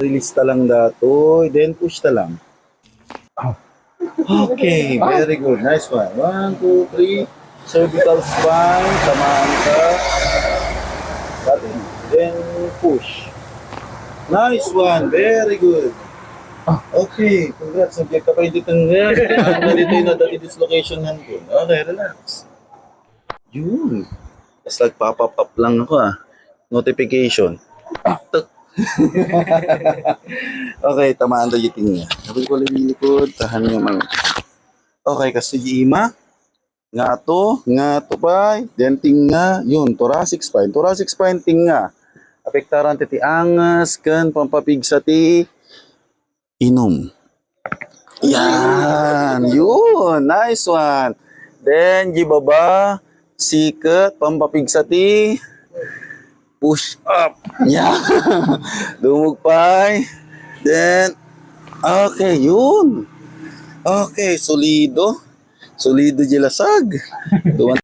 Release ta lang datoy, then push ta lang. Okay, very good. Nice one. 1, 2, 3. Cervical spine, tamaan ka. Then push. Nice one. Very good. Okay, congrats. Nagyag ka pa yung dito nga. Dito yung nadali dislocation hand ko. Okay, relax. Yun. Tapos nagpapop up lang ako Notification. Tuk. Okay, tamaan tayo tingin. Sabi ko lang yung likod. Tahan nyo man. Okay, kasi ima. Nga to pa. Then tinga. Yun, thoracic spine. Thoracic spine tinga. Apektaran ti angas. Kan pampapigsa ti inom. Yan. Yun. Nice one. Then, gibaba. Sikat. Pampapigsa ti push up. Yan. Dumugpay. Then, okay. Yun. Okay. Solido. Solido jilasag.